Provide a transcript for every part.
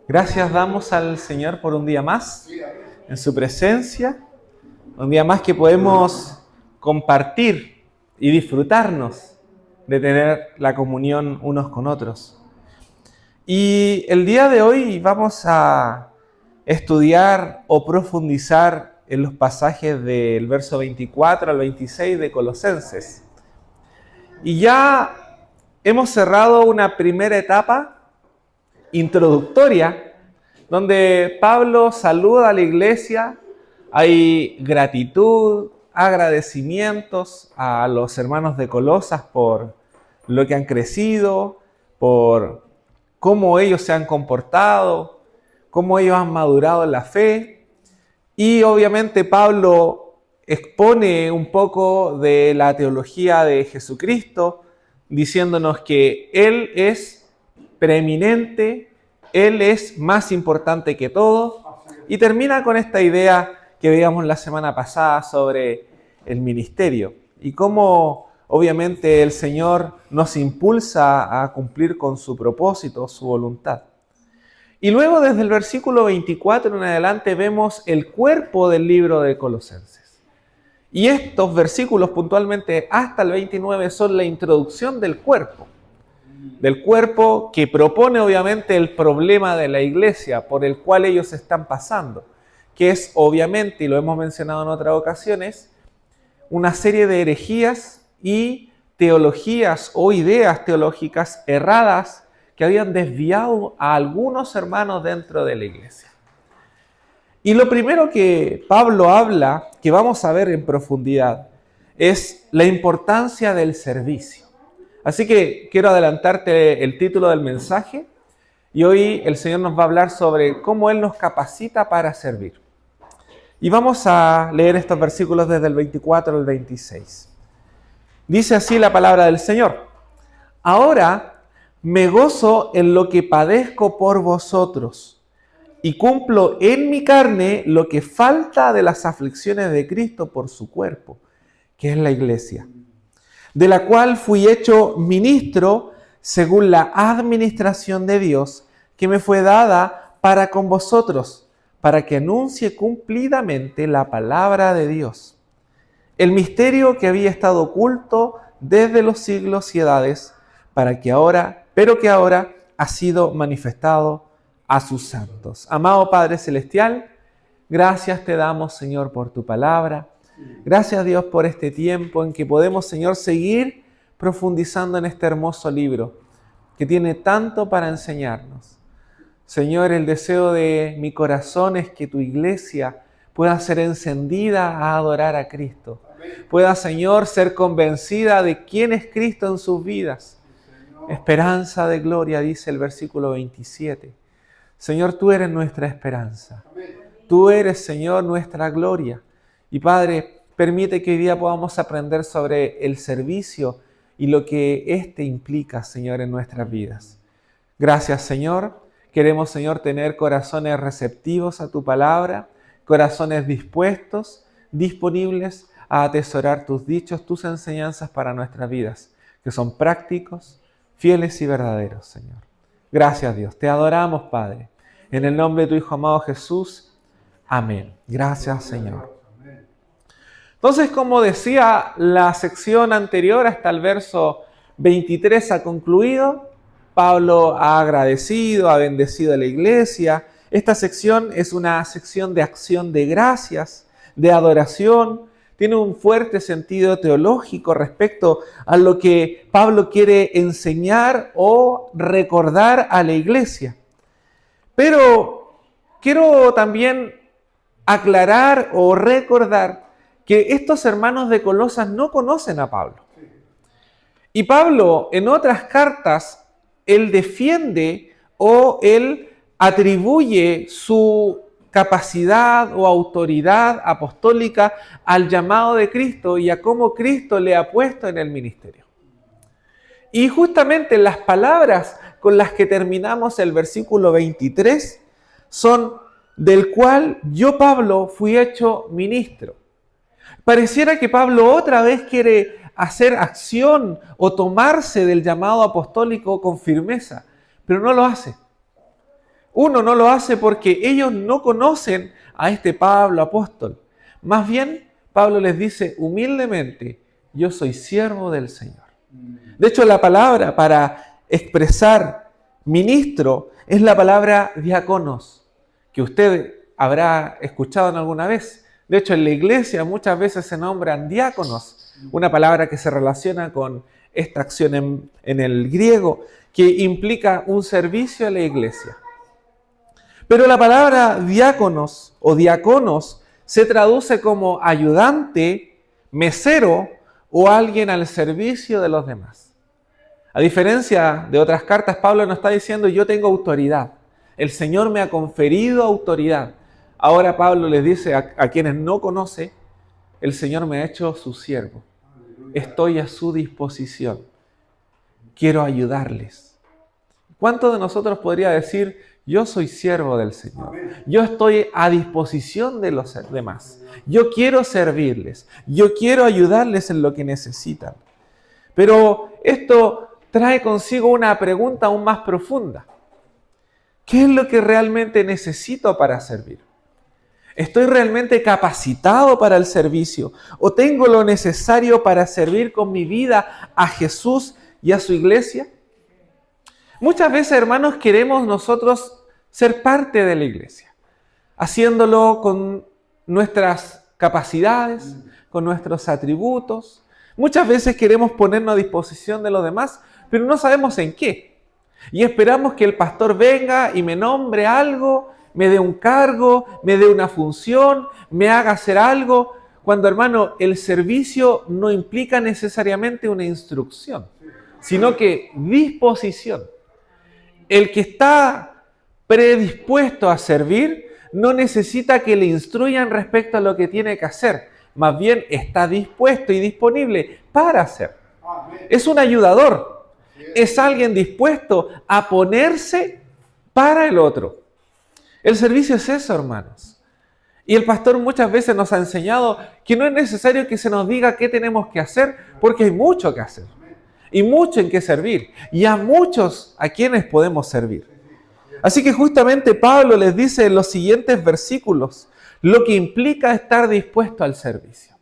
Gracias damos al Señor por un día más en su presencia, un día más que podemos compartir y disfrutarnos de tener la comunión unos con otros. Y el día de hoy vamos a estudiar o profundizar en los pasajes del verso 24 al 26 de Colosenses. Y ya hemos cerrado una primera etapa introductoria, donde Pablo saluda a la iglesia, hay gratitud, agradecimientos a los hermanos de Colosas por lo que han crecido, por cómo ellos se han comportado, cómo ellos han madurado en la fe. Y obviamente Pablo expone un poco de la teología de Jesucristo, diciéndonos que Él es preeminente, Él es más importante que todo, y termina con esta idea que veíamos la semana pasada sobre el ministerio y cómo obviamente el Señor nos impulsa a cumplir con su propósito, su voluntad. Y luego desde el versículo 24 en adelante vemos el cuerpo del libro de Colosenses. Y estos versículos puntualmente hasta el 29 son la introducción del cuerpo que propone obviamente el problema de la iglesia por el cual ellos están pasando, que es obviamente, y lo hemos mencionado en otras ocasiones, una serie de herejías y teologías o ideas teológicas erradas que habían desviado a algunos hermanos dentro de la iglesia. Y lo primero que Pablo habla, que vamos a ver en profundidad, es la importancia del servicio. Así que quiero adelantarte el título del mensaje y hoy el Señor nos va a hablar sobre cómo Él nos capacita para servir. Y vamos a leer estos versículos desde el 24 al 26. Dice así la palabra del Señor: Ahora me gozo en lo que padezco por vosotros y cumplo en mi carne lo que falta de las aflicciones de Cristo por su cuerpo, que es la iglesia, de la cual fui hecho ministro según la administración de Dios que me fue dada para con vosotros, para que anuncie cumplidamente la palabra de Dios, el misterio que había estado oculto desde los siglos y edades, pero que ahora ha sido manifestado a sus santos. Amado Padre Celestial, gracias te damos, Señor, por tu palabra. Gracias, Dios, por este tiempo en que podemos, Señor, seguir profundizando en este hermoso libro que tiene tanto para enseñarnos. Señor, el deseo de mi corazón es que tu iglesia pueda ser encendida a adorar a Cristo. Pueda, Señor, ser convencida de quién es Cristo en sus vidas. Esperanza de gloria, dice el versículo 27. Señor, tú eres nuestra esperanza. Tú eres, Señor, nuestra gloria. Y Padre, permite que hoy día podamos aprender sobre el servicio y lo que éste implica, Señor, en nuestras vidas. Gracias, Señor. Queremos, Señor, tener corazones receptivos a tu palabra, corazones dispuestos, disponibles a atesorar tus dichos, tus enseñanzas para nuestras vidas, que son prácticos, fieles y verdaderos, Señor. Gracias, Dios. Te adoramos, Padre. En el nombre de tu Hijo amado Jesús. Amén. Gracias, Señor. Entonces, como decía, la sección anterior hasta el verso 23 ha concluido. Pablo ha agradecido, ha bendecido a la iglesia. Esta sección es una sección de acción de gracias, de adoración. Tiene un fuerte sentido teológico respecto a lo que Pablo quiere enseñar o recordar a la iglesia. Pero quiero también aclarar o recordar que estos hermanos de Colosas no conocen a Pablo. Y Pablo, en otras cartas, él defiende o él atribuye su capacidad o autoridad apostólica al llamado de Cristo y a cómo Cristo le ha puesto en el ministerio. Y justamente las palabras con las que terminamos el versículo 23 son: del cual yo, Pablo, fui hecho ministro. Pareciera que Pablo otra vez quiere hacer acción o tomarse del llamado apostólico con firmeza, pero no lo hace. Uno no lo hace porque ellos no conocen a este Pablo apóstol. Más bien, Pablo les dice humildemente, yo soy siervo del Señor. De hecho, la palabra para expresar ministro es la palabra diáconos, que usted habrá escuchado en alguna vez. De hecho, en la iglesia muchas veces se nombran diáconos, una palabra que se relaciona con esta acción en el griego, que implica un servicio a la iglesia. Pero la palabra diáconos o diáconos se traduce como ayudante, mesero o alguien al servicio de los demás. A diferencia de otras cartas, Pablo no está diciendo yo tengo autoridad. El Señor me ha conferido autoridad. Ahora Pablo les dice a quienes no conoce, el Señor me ha hecho su siervo. Estoy a su disposición. Quiero ayudarles. ¿Cuántos de nosotros podría decir, yo soy siervo del Señor? Yo estoy a disposición de los demás. Yo quiero servirles. Yo quiero ayudarles en lo que necesitan. Pero esto trae consigo una pregunta aún más profunda. ¿Qué es lo que realmente necesito para servir? ¿Estoy realmente capacitado para el servicio? ¿O tengo lo necesario para servir con mi vida a Jesús y a su iglesia? Muchas veces, hermanos, queremos nosotros ser parte de la iglesia, haciéndolo con nuestras capacidades, con nuestros atributos. Muchas veces queremos ponernos a disposición de los demás, pero no sabemos en qué. Y esperamos que el pastor venga y me nombre algo, me dé un cargo, me dé una función, me haga hacer algo, cuando, hermano, el servicio no implica necesariamente una instrucción, sino que disposición. El que está predispuesto a servir no necesita que le instruyan respecto a lo que tiene que hacer, más bien está dispuesto y disponible para hacer. Es un ayudador, es alguien dispuesto a ponerse para el otro. El servicio es eso, hermanos. Y el pastor muchas veces nos ha enseñado que no es necesario que se nos diga qué tenemos que hacer, porque hay mucho que hacer. Y mucho en qué servir. Y a muchos a quienes podemos servir. Así que justamente Pablo les dice en los siguientes versículos lo que implica estar dispuesto al servicio.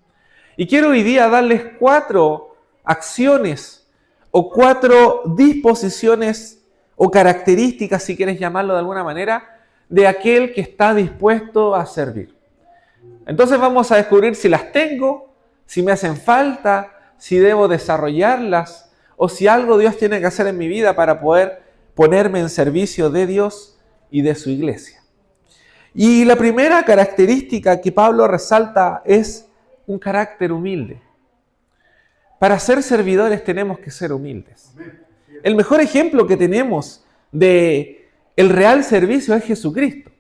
Y quiero hoy día darles 4 acciones o 4 disposiciones o características, si quieres llamarlo de alguna manera, de aquel que está dispuesto a servir. Entonces vamos a descubrir si las tengo, si me hacen falta, si debo desarrollarlas o si algo Dios tiene que hacer en mi vida para poder ponerme en servicio de Dios y de su iglesia. Y la primera característica que Pablo resalta es un carácter humilde. Para ser servidores tenemos que ser humildes. El mejor ejemplo que tenemos de el real servicio es Jesucristo.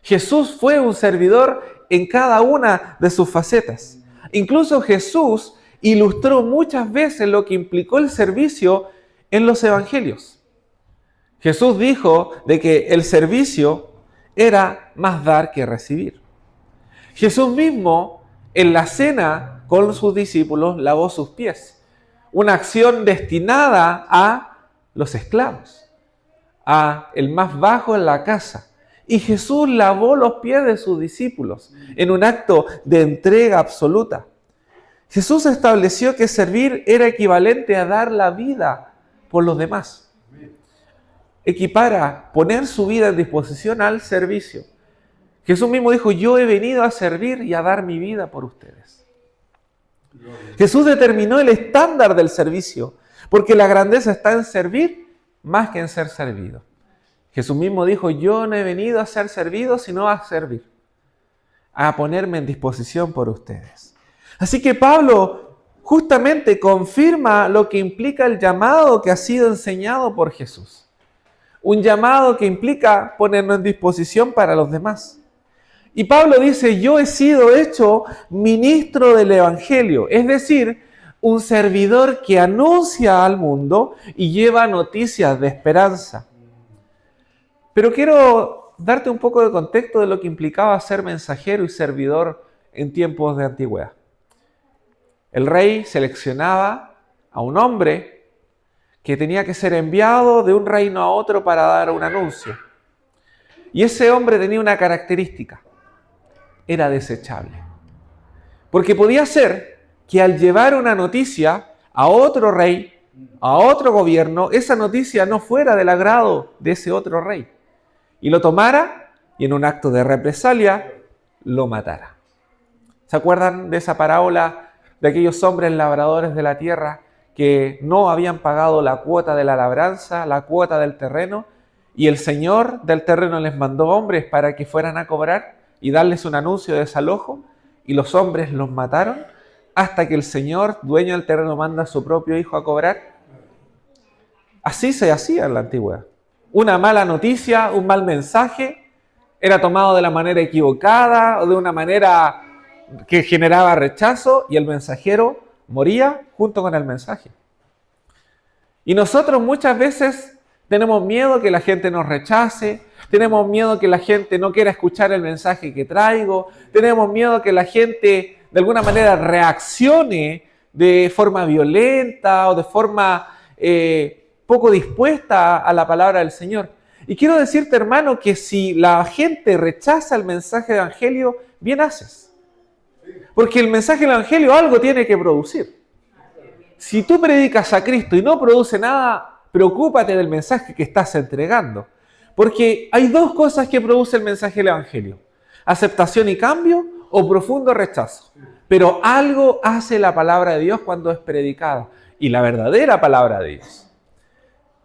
Jesús fue un servidor en cada una de sus facetas. Incluso Jesús ilustró muchas veces lo que implicó el servicio en los evangelios. Jesús dijo de que el servicio era más dar que recibir. Jesús mismo en la cena con sus discípulos lavó sus pies. Una acción destinada a los esclavos, a el más bajo en la casa. Y Jesús lavó los pies de sus discípulos en un acto de entrega absoluta. Jesús estableció que servir era equivalente a dar la vida por los demás. Equipara poner su vida en disposición al servicio. Jesús mismo dijo, yo he venido a servir y a dar mi vida por ustedes. Jesús determinó el estándar del servicio, porque la grandeza está en servir más que en ser servido. Jesús mismo dijo, yo no he venido a ser servido, sino a servir, a ponerme en disposición por ustedes. Así que Pablo justamente confirma lo que implica el llamado que ha sido enseñado por Jesús. Un llamado que implica ponernos en disposición para los demás. Y Pablo dice, yo he sido hecho ministro del Evangelio, es decir, un servidor que anuncia al mundo y lleva noticias de esperanza. Pero quiero darte un poco de contexto de lo que implicaba ser mensajero y servidor en tiempos de antigüedad. El rey seleccionaba a un hombre que tenía que ser enviado de un reino a otro para dar un anuncio. Y ese hombre tenía una característica, era desechable. Porque podía ser que al llevar una noticia a otro rey, a otro gobierno, esa noticia no fuera del agrado de ese otro rey. Y lo tomara y en un acto de represalia lo matara. ¿Se acuerdan de esa parábola de aquellos hombres labradores de la tierra que no habían pagado la cuota de la labranza, la cuota del terreno? Y el señor del terreno les mandó hombres para que fueran a cobrar y darles un anuncio de desalojo, y los hombres los mataron hasta que el señor, dueño del terreno, manda a su propio hijo a cobrar. Así se hacía en la antigüedad. Una mala noticia, un mal mensaje, era tomado de la manera equivocada o de una manera que generaba rechazo, y el mensajero moría junto con el mensaje. Y nosotros muchas veces tenemos miedo que la gente nos rechace, tenemos miedo que la gente no quiera escuchar el mensaje que traigo, tenemos miedo que la gente de alguna manera reaccione de forma violenta o de forma poco dispuesta a la palabra del Señor. Y quiero decirte, hermano, que si la gente rechaza el mensaje del Evangelio, bien haces. Porque el mensaje del Evangelio algo tiene que producir. Si tú predicas a Cristo y no produce nada, preocúpate del mensaje que estás entregando. Porque hay dos cosas que produce el mensaje del Evangelio: aceptación y cambio o profundo rechazo. Pero algo hace la palabra de Dios cuando es predicada, y la verdadera palabra de Dios.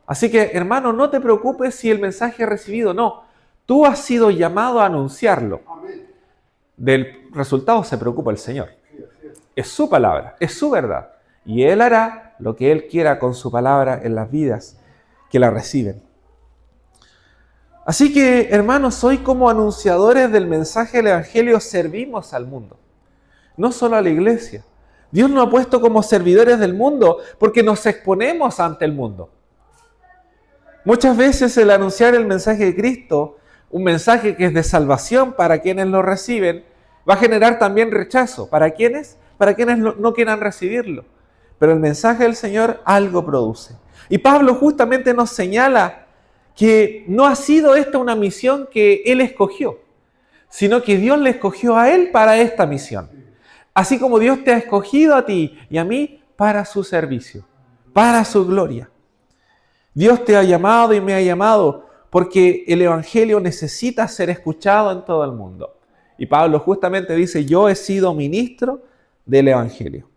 Así que, hermano, no te preocupes si el mensaje es recibido o no. Tú has sido llamado a anunciarlo. Del resultado se preocupa el Señor. Es su palabra, es su verdad. Y Él hará lo que Él quiera con su palabra en las vidas que la reciben. Así que, hermanos, hoy como anunciadores del mensaje del Evangelio servimos al mundo. No solo a la iglesia. Dios nos ha puesto como servidores del mundo porque nos exponemos ante el mundo. Muchas veces el anunciar el mensaje de Cristo, un mensaje que es de salvación para quienes lo reciben, va a generar también rechazo. ¿Para quiénes? Para quienes no quieran recibirlo. Pero el mensaje del Señor algo produce. Y Pablo justamente nos señala que no ha sido esta una misión que él escogió, sino que Dios le escogió a él para esta misión. Así como Dios te ha escogido a ti y a mí para su servicio, para su gloria. Dios te ha llamado y me ha llamado porque el Evangelio necesita ser escuchado en todo el mundo. Y Pablo justamente dice: yo he sido ministro del Evangelio.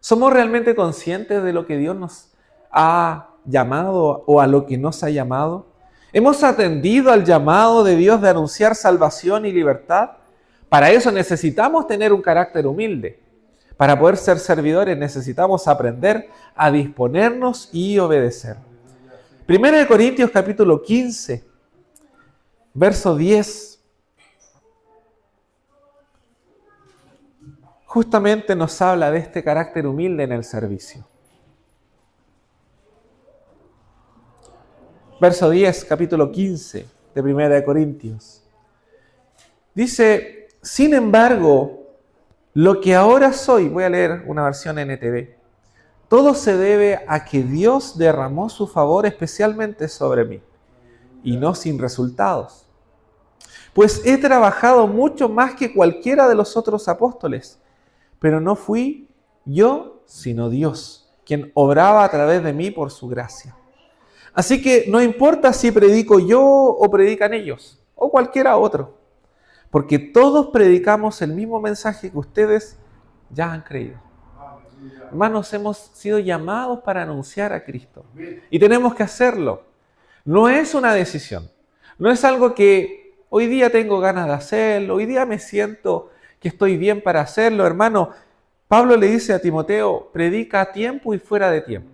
¿Somos realmente conscientes de lo que Dios nos ha llamado o a lo que nos ha llamado? ¿Hemos atendido al llamado de Dios de anunciar salvación y libertad? Para eso necesitamos tener un carácter humilde. Para poder ser servidores necesitamos aprender a disponernos y obedecer. 1 Corintios capítulo 15, verso 10, justamente nos habla de este carácter humilde en el servicio. Verso 10, capítulo 15 de 1 Corintios. Dice: sin embargo, lo que ahora soy, voy a leer una versión NTV, todo se debe a que Dios derramó su favor especialmente sobre mí, y no sin resultados. Pues he trabajado mucho más que cualquiera de los otros apóstoles, pero no fui yo, sino Dios, quien obraba a través de mí por su gracia. Así que no importa si predico yo o predican ellos, o cualquiera otro, porque todos predicamos el mismo mensaje que ustedes ya han creído. Hermanos, hemos sido llamados para anunciar a Cristo y tenemos que hacerlo. No es una decisión, no es algo que hoy día tengo ganas de hacerlo, hoy día me siento que estoy bien para hacerlo. Hermano, Pablo le dice a Timoteo: predica a tiempo y fuera de tiempo.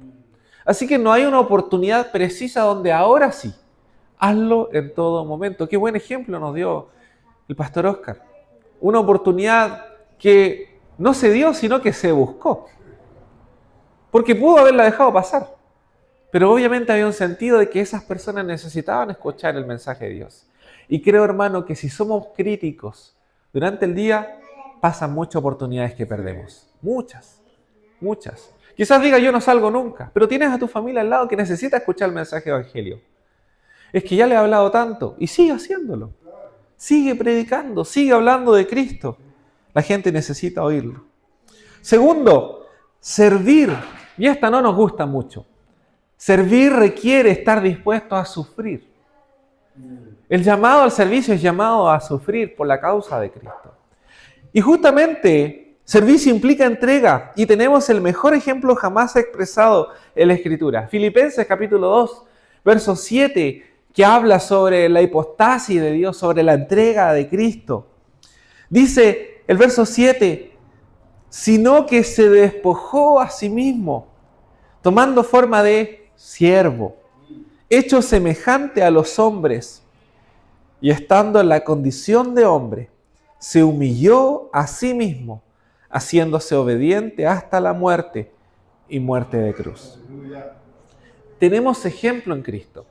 Así que no hay una oportunidad precisa donde ahora sí, hazlo en todo momento. Qué buen ejemplo nos dio el pastor Oscar. Una oportunidad que no se dio, sino que se buscó. Porque pudo haberla dejado pasar. Pero obviamente había un sentido de que esas personas necesitaban escuchar el mensaje de Dios. Y creo, hermano, que si somos críticos durante el día, pasan muchas oportunidades que perdemos. Muchas. Quizás diga: yo no salgo nunca, pero tienes a tu familia al lado que necesita escuchar el mensaje del Evangelio. Es que ya le he hablado tanto y sigue haciéndolo. Sigue predicando, sigue hablando de Cristo. La gente necesita oírlo. Segundo, servir. Y esta no nos gusta mucho. Servir requiere estar dispuesto a sufrir. El llamado al servicio es llamado a sufrir por la causa de Cristo. Y justamente, servicio implica entrega. Y tenemos el mejor ejemplo jamás expresado en la Escritura. Filipenses capítulo 2, verso 7, que habla sobre la hipostasis de Dios, sobre la entrega de Cristo. Dice el verso 7, sino que se despojó a sí mismo, tomando forma de siervo, hecho semejante a los hombres, y estando en la condición de hombre, se humilló a sí mismo, haciéndose obediente hasta la muerte y muerte de cruz. Tenemos ejemplo en Cristo.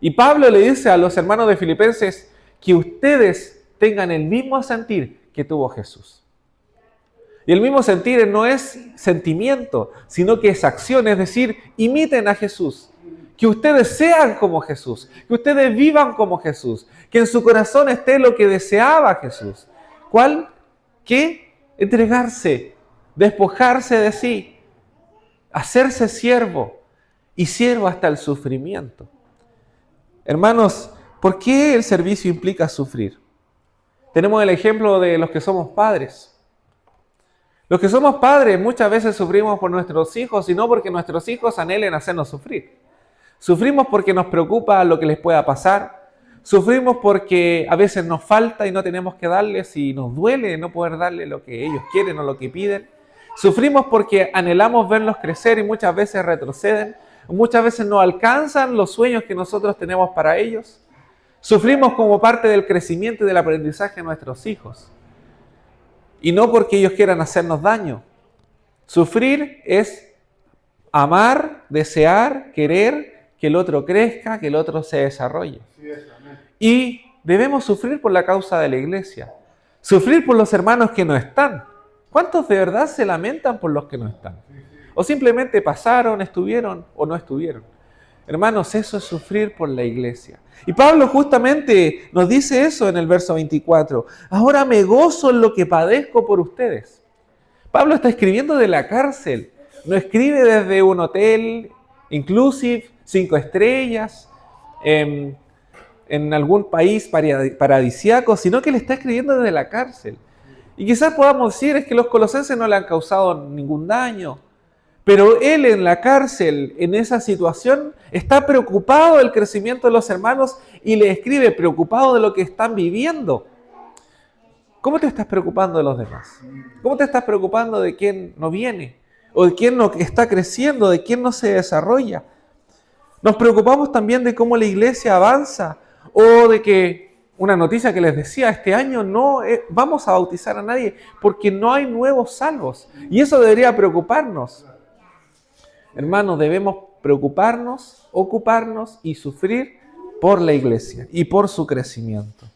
Y Pablo le dice a los hermanos de Filipenses que ustedes tengan el mismo sentir que tuvo Jesús. Y el mismo sentir no es sentimiento, sino que es acción, es decir, imiten a Jesús. Que ustedes sean como Jesús, que ustedes vivan como Jesús, que en su corazón esté lo que deseaba Jesús. ¿Cuál? ¿Qué? Entregarse, despojarse de sí, hacerse siervo y siervo hasta el sufrimiento. Hermanos, ¿por qué el servicio implica sufrir? Tenemos el ejemplo de los que somos padres. Los que somos padres muchas veces sufrimos por nuestros hijos y no porque nuestros hijos anhelen hacernos sufrir. Sufrimos porque nos preocupa lo que les pueda pasar. Sufrimos porque a veces nos falta y no tenemos que darles y nos duele no poder darles lo que ellos quieren o lo que piden. Sufrimos porque anhelamos verlos crecer y muchas veces retroceden. Muchas veces no alcanzan los sueños que nosotros tenemos para ellos. Sufrimos como parte del crecimiento y del aprendizaje de nuestros hijos. Y no porque ellos quieran hacernos daño. Sufrir es amar, desear, querer que el otro crezca, que el otro se desarrolle. Y debemos sufrir por la causa de la iglesia. Sufrir por los hermanos que no están. ¿Cuántos de verdad se lamentan por los que no están? O simplemente pasaron, estuvieron o no estuvieron. Hermanos, eso es sufrir por la iglesia. Y Pablo justamente nos dice eso en el verso 24. Ahora me gozo en lo que padezco por ustedes. Pablo está escribiendo de la cárcel. No escribe desde un hotel inclusive, 5 estrellas, en algún país paradisíaco, sino que le está escribiendo desde la cárcel. Y quizás podamos decir es que los colosenses no le han causado ningún daño. Pero él en la cárcel, en esa situación, está preocupado del crecimiento de los hermanos y le escribe preocupado de lo que están viviendo. ¿Cómo te estás preocupando de los demás? ¿Cómo te estás preocupando de quién no viene? ¿O de quién no está creciendo? ¿De quién no se desarrolla? Nos preocupamos también de cómo la iglesia avanza o de que, una noticia que les decía, este año no vamos a bautizar a nadie porque no hay nuevos salvos. Y eso debería preocuparnos. Hermanos, debemos preocuparnos, ocuparnos y sufrir por la iglesia y por su crecimiento.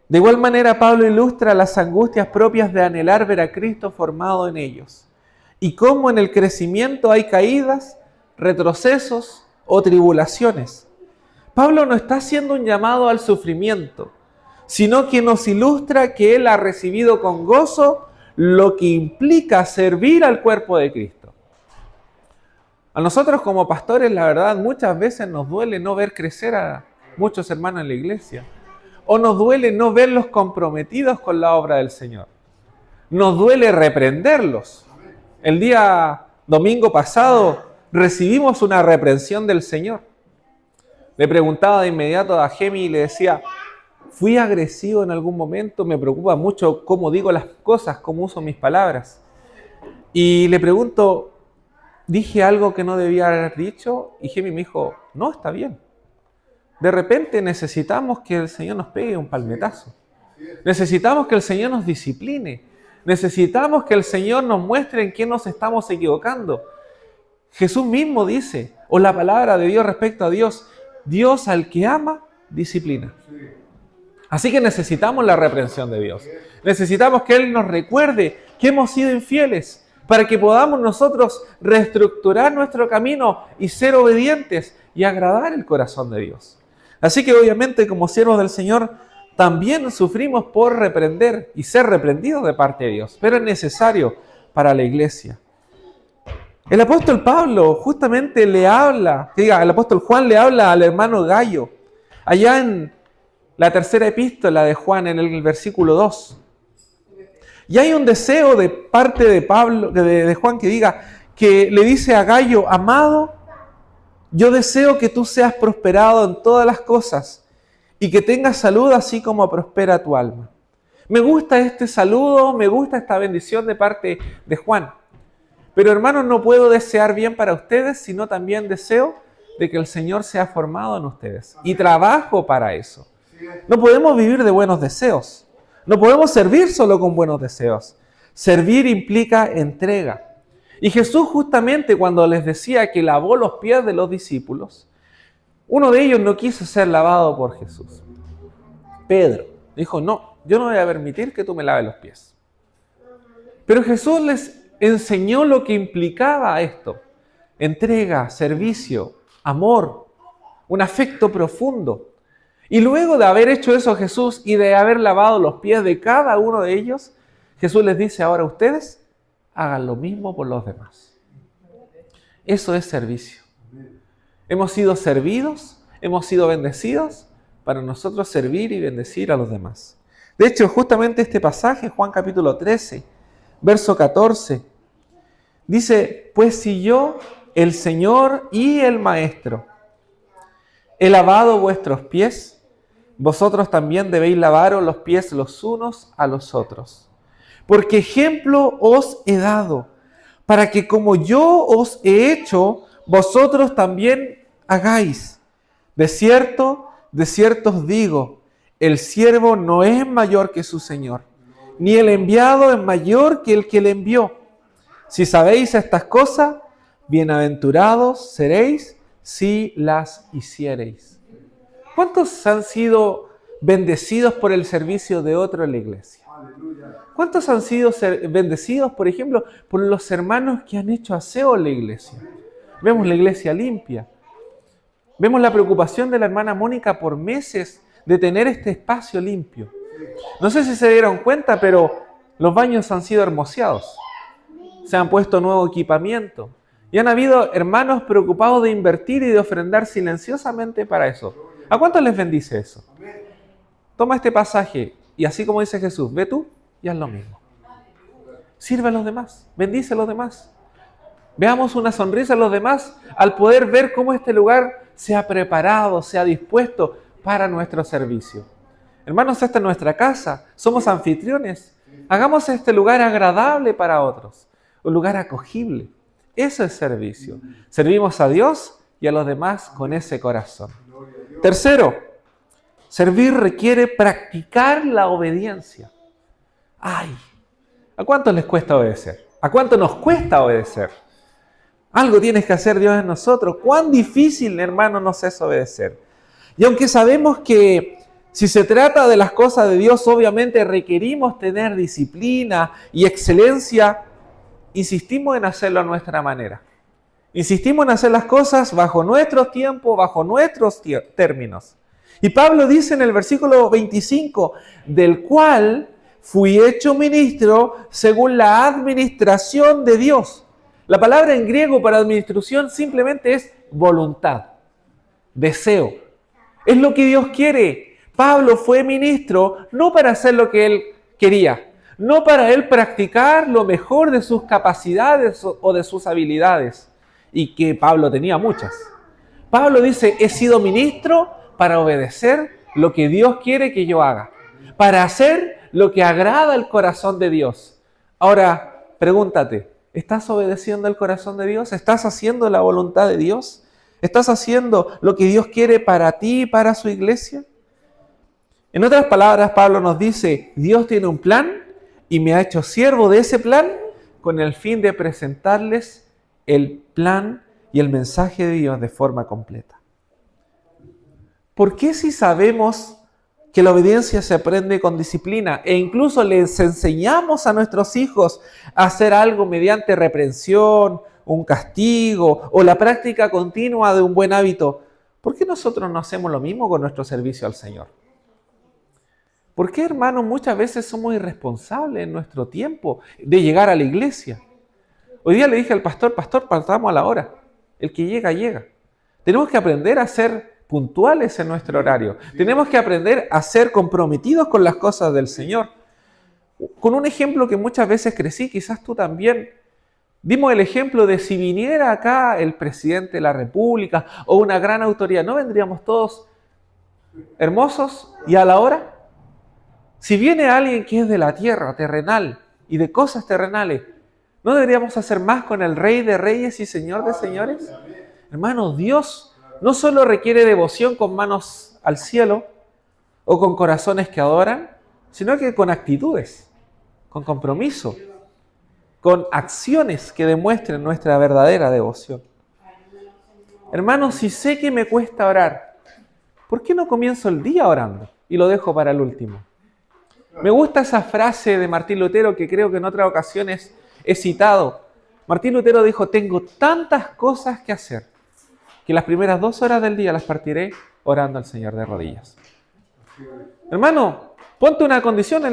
De igual manera, Pablo ilustra las angustias propias de anhelar ver a Cristo formado en ellos y cómo en el crecimiento hay caídas, retrocesos o tribulaciones. Pablo no está haciendo un llamado al sufrimiento, sino que nos ilustra que él ha recibido con gozo lo que implica servir al cuerpo de Cristo. A nosotros como pastores, la verdad, muchas veces nos duele no ver crecer a muchos hermanos en la iglesia. O nos duele no verlos comprometidos con la obra del Señor. Nos duele reprenderlos. El día domingo pasado recibimos una reprensión del Señor. Le preguntaba de inmediato a Gemi y le decía, ¿fui agresivo en algún momento? Me preocupa mucho cómo digo las cosas, cómo uso mis palabras. Y le pregunto, ¿dije algo que no debía haber dicho? Y Gemi me dijo, no, está bien. De repente necesitamos que el Señor nos pegue un palmetazo. Necesitamos que el Señor nos discipline. Necesitamos que el Señor nos muestre en qué nos estamos equivocando. Jesús mismo dice, o la palabra de Dios respecto a Dios, Dios al que ama, disciplina. Así que necesitamos la reprensión de Dios. Necesitamos que Él nos recuerde que hemos sido infieles. para que podamos nosotros reestructurar nuestro camino y ser obedientes y agradar el corazón de Dios. Así que obviamente como siervos del Señor también sufrimos por reprender y ser reprendidos de parte de Dios, pero es necesario para la iglesia. El apóstol Pablo justamente el apóstol Juan le habla al hermano Gayo, allá en la tercera epístola de Juan, en el versículo 2. Y hay un deseo de parte de Pablo, de Juan, que le dice a Gayo: amado, yo deseo que tú seas prosperado en todas las cosas y que tengas salud así como prospera tu alma. Me gusta este saludo, me gusta esta bendición de parte de Juan. Pero hermanos, no puedo desear bien para ustedes, sino también deseo de que el Señor sea formado en ustedes. Y trabajo para eso. No podemos vivir de buenos deseos. No podemos servir solo con buenos deseos. Servir implica entrega. Y Jesús justamente cuando les decía que lavó los pies de los discípulos, uno de ellos no quiso ser lavado por Jesús. Pedro dijo: no, yo no voy a permitir que tú me laves los pies. Pero Jesús les enseñó lo que implicaba esto: entrega, servicio, amor, un afecto profundo. Y luego de haber hecho eso Jesús y de haber lavado los pies de cada uno de ellos, Jesús les dice: ahora ustedes hagan lo mismo por los demás. Eso es servicio. Hemos sido servidos, hemos sido bendecidos para nosotros servir y bendecir a los demás. De hecho, justamente este pasaje, Juan capítulo 13, verso 14, dice: pues si yo, el Señor y el Maestro, he lavado vuestros pies, vosotros también debéis lavaros los pies los unos a los otros. Porque ejemplo os he dado, para que como yo os he hecho, vosotros también hagáis. De cierto os digo, el siervo no es mayor que su Señor, ni el enviado es mayor que el que le envió. Si sabéis estas cosas, bienaventurados seréis si las hiciereis. ¿Cuántos han sido bendecidos por el servicio de otro en la iglesia? ¿Cuántos han sido bendecidos, por ejemplo, por los hermanos que han hecho aseo en la iglesia? Vemos la iglesia limpia. Vemos la preocupación de la hermana Mónica por meses de tener este espacio limpio. No sé si se dieron cuenta, pero los baños han sido hermoseados. Se han puesto nuevo equipamiento. Y han habido hermanos preocupados de invertir y de ofrendar silenciosamente para eso. ¿A cuántos les bendice eso? Toma este pasaje y así como dice Jesús, ve tú y haz lo mismo. Sirve a los demás, bendice a los demás. Veamos una sonrisa a los demás al poder ver cómo este lugar se ha preparado, se ha dispuesto para nuestro servicio. Hermanos, esta es nuestra casa, somos anfitriones. Hagamos este lugar agradable para otros, un lugar acogible. Eso es servicio. Servimos a Dios y a los demás con ese corazón. Tercero, servir requiere practicar la obediencia. ¡Ay! ¿A cuántos les cuesta obedecer? ¿A cuánto nos cuesta obedecer? Algo tienes que hacer Dios en nosotros. ¿Cuán difícil, hermano, nos es obedecer? Y aunque sabemos que si se trata de las cosas de Dios, obviamente requerimos tener disciplina y excelencia, insistimos en hacerlo a nuestra manera. Insistimos en hacer las cosas bajo nuestros tiempos, bajo nuestros términos. Y Pablo dice en el versículo 25, del cual fui hecho ministro según la administración de Dios. La palabra en griego para administración simplemente es voluntad, deseo. Es lo que Dios quiere. Pablo fue ministro no para hacer lo que él quería, no para él practicar lo mejor de sus capacidades o de sus habilidades, y que Pablo tenía muchas. Pablo dice, he sido ministro para obedecer lo que Dios quiere que yo haga, para hacer lo que agrada el corazón de Dios. Ahora, pregúntate, ¿estás obedeciendo el corazón de Dios? ¿Estás haciendo la voluntad de Dios? ¿Estás haciendo lo que Dios quiere para ti y para su iglesia? En otras palabras, Pablo nos dice, Dios tiene un plan y me ha hecho siervo de ese plan con el fin de presentarles el plan y el mensaje de Dios de forma completa. ¿Por qué si sabemos que la obediencia se aprende con disciplina e incluso les enseñamos a nuestros hijos a hacer algo mediante reprensión, un castigo o la práctica continua de un buen hábito, ¿por qué nosotros no hacemos lo mismo con nuestro servicio al Señor? ¿Por qué, hermanos, muchas veces somos irresponsables en nuestro tiempo de llegar a la iglesia? Hoy día le dije al pastor, partamos a la hora. El que llega, llega. Tenemos que aprender a ser puntuales en nuestro horario. Tenemos que aprender a ser comprometidos con las cosas del Señor. Con un ejemplo que muchas veces crecí, quizás tú también. Dimos el ejemplo de si viniera acá el presidente de la República o una gran autoridad, ¿no vendríamos todos hermosos y a la hora? Si viene alguien que es de la tierra, terrenal y de cosas terrenales, ¿no deberíamos hacer más con el Rey de Reyes y Señor de Señores? Hermanos, Dios no solo requiere devoción con manos al cielo o con corazones que adoran, sino que con actitudes, con compromiso, con acciones que demuestren nuestra verdadera devoción. Hermanos, si sé que me cuesta orar, ¿por qué no comienzo el día orando y lo dejo para el último? Me gusta esa frase de Martín Lutero que creo que en otras ocasiones he citado. Martín Lutero dijo, tengo tantas cosas que hacer que las primeras 2 horas del día las partiré orando al Señor de rodillas. Hermano, ponte una condición.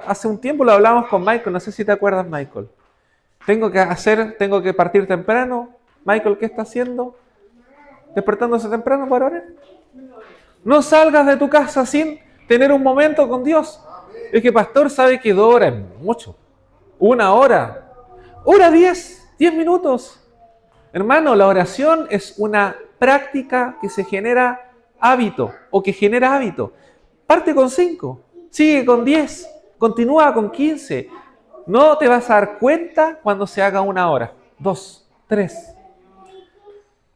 Hace un tiempo lo hablamos con Michael, no sé si te acuerdas, Michael. Tengo que partir temprano. Michael, ¿qué está haciendo? ¿Despertándose temprano para orar? No salgas de tu casa sin tener un momento con Dios. Es que pastor sabe que 2 horas es mucho. 1 hora. Hora 10 minutos. Hermano, la oración es una práctica que se genera hábito o que genera hábito. Parte con 5, sigue con 10, continúa con 15. No te vas a dar cuenta cuando se haga 1 hora, 2, 3.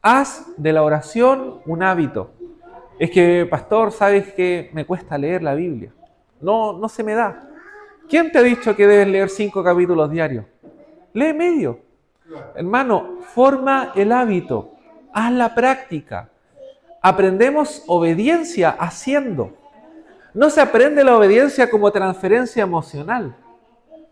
Haz de la oración un hábito. Es que, pastor, sabes que me cuesta leer la Biblia. No se me da. ¿Quién te ha dicho que debes leer 5 capítulos diarios? Lee medio. Hermano, forma el hábito. Haz la práctica. Aprendemos obediencia haciendo. No se aprende la obediencia como transferencia emocional.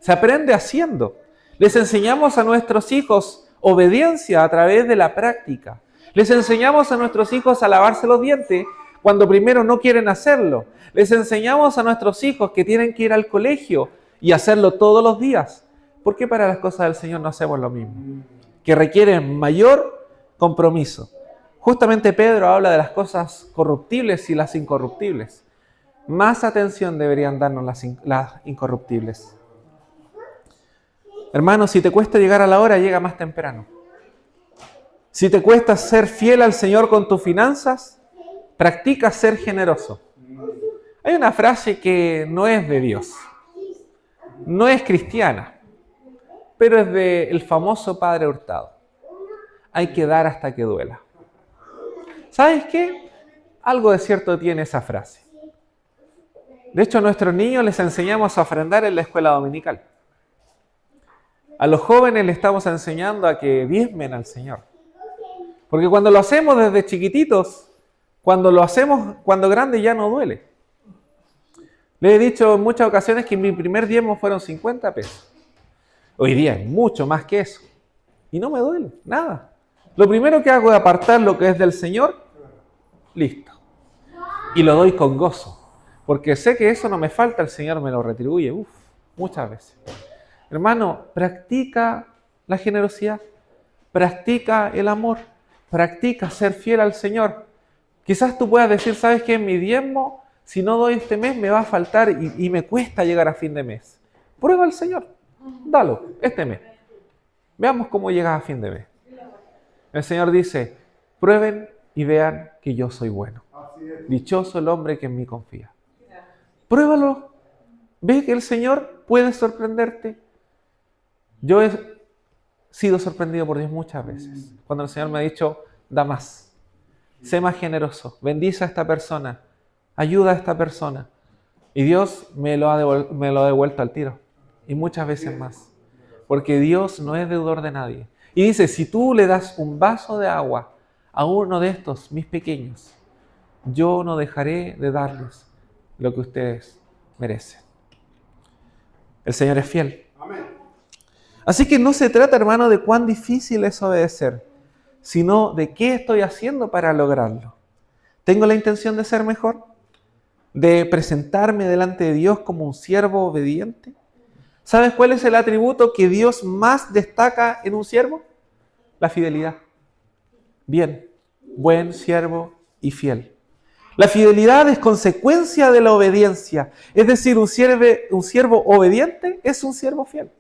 Se aprende haciendo. Les enseñamos a nuestros hijos obediencia a través de la práctica. Les enseñamos a nuestros hijos a lavarse los dientes cuando primero no quieren hacerlo. Les enseñamos a nuestros hijos que tienen que ir al colegio y hacerlo todos los días. ¿Por qué para las cosas del Señor no hacemos lo mismo? Que requieren mayor compromiso. Justamente Pedro habla de las cosas corruptibles y las incorruptibles. Más atención deberían darnos las incorruptibles. Hermano, si te cuesta llegar a la hora, llega más temprano. Si te cuesta ser fiel al Señor con tus finanzas, practica ser generoso. Hay una frase que no es de Dios, no es cristiana, pero es del famoso Padre Hurtado. Hay que dar hasta que duela. ¿Sabes qué? Algo de cierto tiene esa frase. De hecho, a nuestros niños les enseñamos a ofrendar en la escuela dominical. A los jóvenes les estamos enseñando a que diezmen al Señor. Porque cuando lo hacemos desde chiquititos, cuando lo hacemos cuando grande ya no duele. Les he dicho en muchas ocasiones que mi primer diezmo fueron 50 pesos. Hoy día es mucho más que eso. Y no me duele, nada. Lo primero que hago es apartar lo que es del Señor, listo. Y lo doy con gozo. Porque sé que eso no me falta, el Señor me lo retribuye, muchas veces. Hermano, practica la generosidad, practica el amor, practica ser fiel al Señor. Quizás tú puedas decir, ¿sabes qué? Mi diezmo, si no doy este mes, me va a faltar y me cuesta llegar a fin de mes. Prueba al Señor, dalo, este mes. Veamos cómo llegas a fin de mes. El Señor dice, prueben y vean que yo soy bueno. Dichoso el hombre que en mí confía. Pruébalo. Ve que el Señor puede sorprenderte. Yo he sido sorprendido por Dios muchas veces. Cuando el Señor me ha dicho, da más. Sé más generoso. Bendice a esta persona. Ayuda a esta persona. Y Dios me lo ha devuelto al tiro. Y muchas veces más. Porque Dios no es deudor de nadie. Y dice, si tú le das un vaso de agua a uno de estos, mis pequeños, yo no dejaré de darles lo que ustedes merecen. El Señor es fiel. Amén. Así que no se trata, hermano, de cuán difícil es obedecer, sino de qué estoy haciendo para lograrlo. ¿Tengo la intención de ser mejor? ¿De presentarme delante de Dios como un siervo obediente? ¿Sabes cuál es el atributo que Dios más destaca en un siervo? La fidelidad. Bien, buen siervo y fiel. La fidelidad es consecuencia de la obediencia. Es decir, un siervo obediente es un siervo fiel.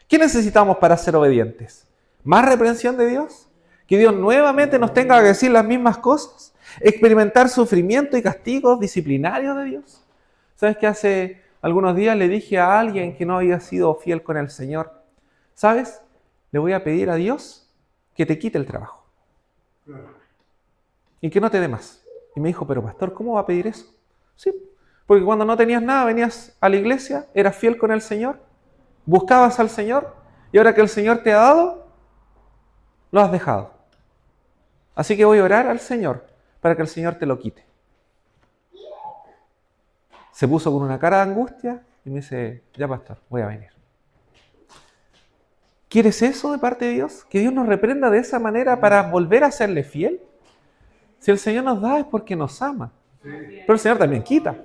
¿Qué necesitamos para ser obedientes? ¿Más reprensión de Dios? ¿Que Dios nuevamente nos tenga que decir las mismas cosas? ¿Experimentar sufrimiento y castigos disciplinarios de Dios? ¿Sabes que hace algunos días le dije a alguien que no había sido fiel con el Señor? ¿Sabes? Le voy a pedir a Dios que te quite el trabajo. Y que no te dé más. Y me dijo, pero pastor, ¿cómo va a pedir eso? Sí, porque cuando no tenías nada, venías a la iglesia, eras fiel con el Señor, buscabas al Señor, y ahora que el Señor te ha dado, lo has dejado. Así que voy a orar al Señor para que el Señor te lo quite. Se puso con una cara de angustia y me dice, ya pastor, voy a venir. ¿Quieres eso de parte de Dios? ¿Que Dios nos reprenda de esa manera para volver a serle fiel? Si el Señor nos da es porque nos ama. Pero el Señor también quita.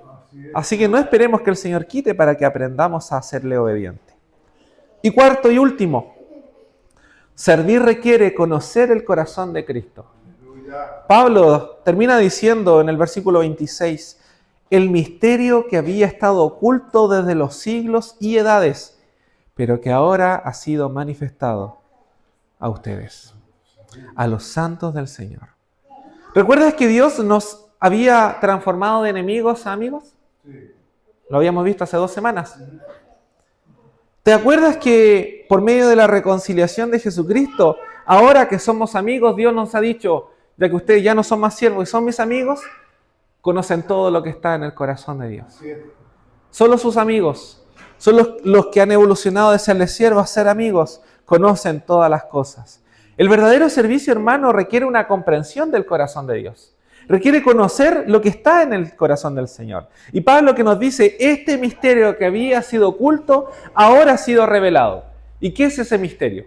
Así que no esperemos que el Señor quite para que aprendamos a serle obediente. Y cuarto y último, servir requiere conocer el corazón de Cristo. Pablo termina diciendo en el versículo 26, el misterio que había estado oculto desde los siglos y edades, pero que ahora ha sido manifestado a ustedes, a los santos del Señor. ¿Recuerdas que Dios nos había transformado de enemigos a amigos? Lo habíamos visto hace 2 semanas. ¿Te acuerdas que por medio de la reconciliación de Jesucristo, ahora que somos amigos, Dios nos ha dicho, ya que ustedes ya no son más siervos y son mis amigos, conocen todo lo que está en el corazón de Dios? Solo sus amigos, solo los que han evolucionado de serles siervos a ser amigos, conocen todas las cosas. El verdadero servicio, hermano, requiere una comprensión del corazón de Dios. Requiere conocer lo que está en el corazón del Señor. Y Pablo que nos dice, este misterio que había sido oculto, ahora ha sido revelado. ¿Y qué es ese misterio?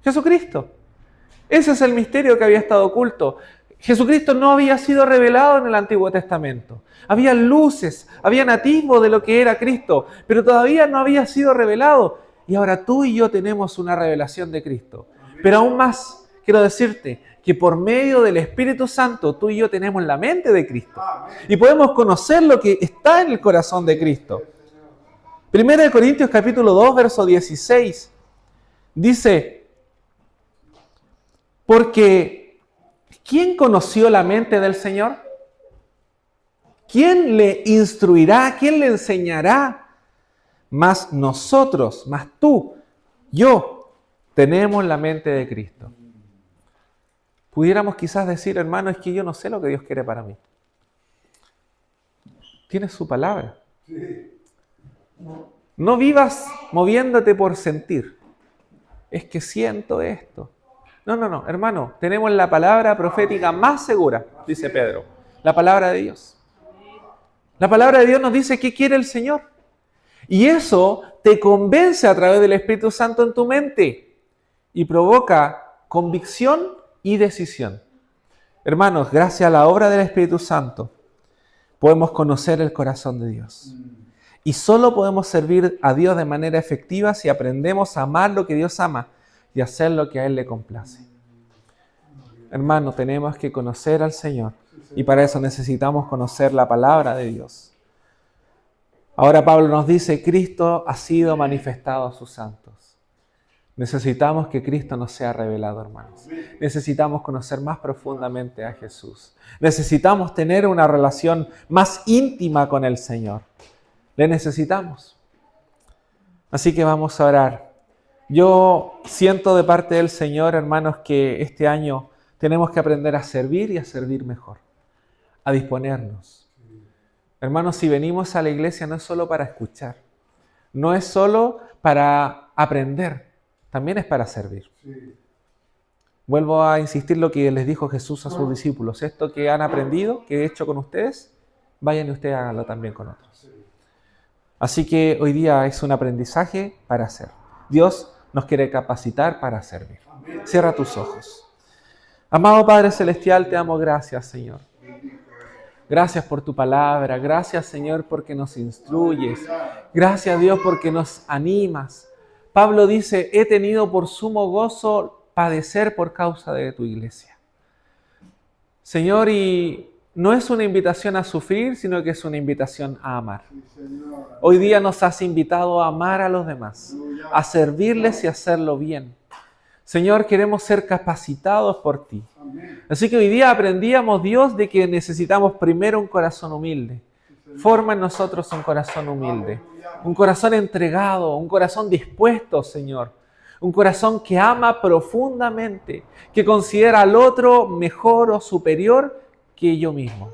Jesucristo. Ese es el misterio que había estado oculto. Jesucristo no había sido revelado en el Antiguo Testamento. Había luces, había atisbos de lo que era Cristo, pero todavía no había sido revelado. Y ahora tú y yo tenemos una revelación de Cristo. Pero aún más, quiero decirte que por medio del Espíritu Santo tú y yo tenemos la mente de Cristo. Y podemos conocer lo que está en el corazón de Cristo. 1 Corintios capítulo 2, verso 16, dice, porque ¿quién conoció la mente del Señor? ¿Quién le instruirá? ¿Quién le enseñará? Más nosotros, más tú, yo, tenemos la mente de Cristo. Pudiéramos quizás decir, hermano, es que yo no sé lo que Dios quiere para mí. Tienes su palabra. No vivas moviéndote por sentir. Es que siento esto. No, hermano, tenemos la palabra profética más segura, dice Pedro. La palabra de Dios. La palabra de Dios nos dice qué quiere el Señor. Y eso te convence a través del Espíritu Santo en tu mente y provoca convicción y decisión. Hermanos, gracias a la obra del Espíritu Santo, podemos conocer el corazón de Dios. Y solo podemos servir a Dios de manera efectiva si aprendemos a amar lo que Dios ama y hacer lo que a Él le complace. Hermanos, tenemos que conocer al Señor y para eso necesitamos conocer la palabra de Dios. Ahora Pablo nos dice, Cristo ha sido manifestado a sus santos. Necesitamos que Cristo nos sea revelado, hermanos. Necesitamos conocer más profundamente a Jesús. Necesitamos tener una relación más íntima con el Señor. Le necesitamos. Así que vamos a orar. Yo siento de parte del Señor, hermanos, que este año tenemos que aprender a servir y a servir mejor. A disponernos. Hermanos, si venimos a la iglesia no es solo para escuchar. No es solo para aprender. También es para servir. Vuelvo a insistir lo que les dijo Jesús a sus discípulos. Esto que han aprendido, que he hecho con ustedes, vayan y ustedes háganlo también con otros. Así que hoy día es un aprendizaje para hacer. Dios nos quiere capacitar para servir. Cierra tus ojos. Amado Padre Celestial, te damos gracias, Señor. Gracias por tu palabra. Gracias, Señor, porque nos instruyes. Gracias, Dios, porque nos animas. Pablo dice, he tenido por sumo gozo padecer por causa de tu iglesia. Señor, y no es una invitación a sufrir, sino que es una invitación a amar. Hoy día nos has invitado a amar a los demás, a servirles y a hacerlo bien. Señor, queremos ser capacitados por ti. Así que hoy día aprendíamos, Dios, de que necesitamos primero un corazón humilde. Forma en nosotros un corazón humilde, un corazón entregado, un corazón dispuesto, Señor. Un corazón que ama profundamente, que considera al otro mejor o superior que yo mismo.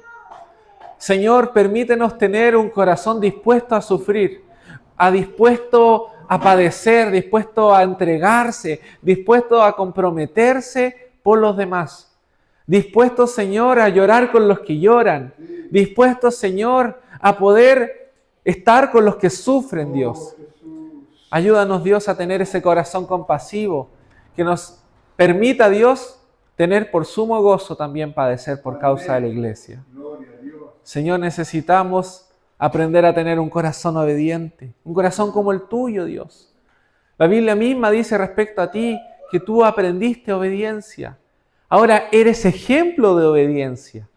Señor, permítenos tener un corazón dispuesto a sufrir, dispuesto a padecer, dispuesto a entregarse, dispuesto a comprometerse por los demás. Dispuesto, Señor, a llorar con los que lloran. Dispuesto, Señor, a poder estar con los que sufren, Dios. Ayúdanos, Dios, a tener ese corazón compasivo que nos permita, Dios, tener por sumo gozo también padecer por causa de la iglesia. Señor, necesitamos aprender a tener un corazón obediente, un corazón como el tuyo, Dios. La Biblia misma dice respecto a ti que tú aprendiste obediencia. Ahora eres ejemplo de obediencia.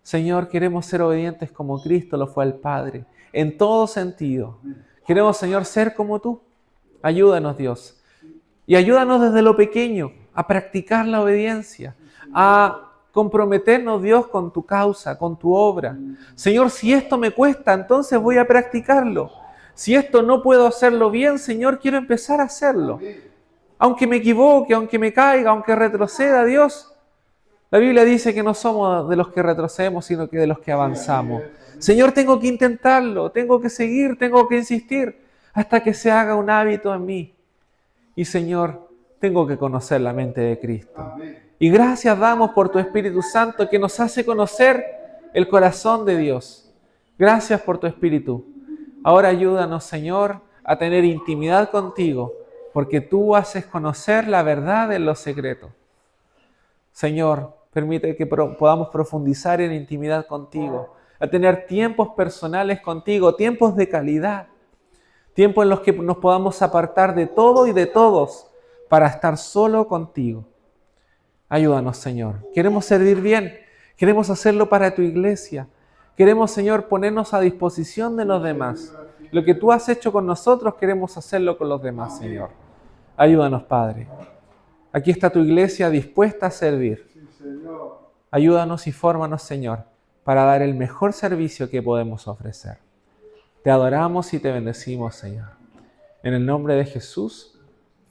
Señor, queremos ser obedientes como Cristo lo fue al Padre, en todo sentido. Queremos, Señor, ser como tú. Ayúdanos, Dios. Y ayúdanos desde lo pequeño a practicar la obediencia, a comprometernos, Dios, con tu causa, con tu obra. Señor, si esto me cuesta, entonces voy a practicarlo. Si esto no puedo hacerlo bien, Señor, quiero empezar a hacerlo. Aunque me equivoque, aunque me caiga, aunque retroceda, Dios. La Biblia dice que no somos de los que retrocedemos, sino que de los que avanzamos. Señor, tengo que intentarlo, tengo que seguir, tengo que insistir hasta que se haga un hábito en mí. Y Señor, tengo que conocer la mente de Cristo. Y gracias damos por tu Espíritu Santo que nos hace conocer el corazón de Dios. Gracias por tu Espíritu. Ahora ayúdanos, Señor, a tener intimidad contigo, porque tú haces conocer la verdad en los secretos. Señor, permite que podamos profundizar en intimidad contigo, a tener tiempos personales contigo, tiempos de calidad, tiempos en los que nos podamos apartar de todo y de todos para estar solo contigo. Ayúdanos, Señor. Queremos servir bien, queremos hacerlo para tu iglesia. Queremos, Señor, ponernos a disposición de los demás. Lo que tú has hecho con nosotros, queremos hacerlo con los demás, Señor. Ayúdanos, Padre. Aquí está tu iglesia dispuesta a servir. Ayúdanos y fórmanos, Señor, para dar el mejor servicio que podemos ofrecer. Te adoramos y te bendecimos, Señor. En el nombre de Jesús.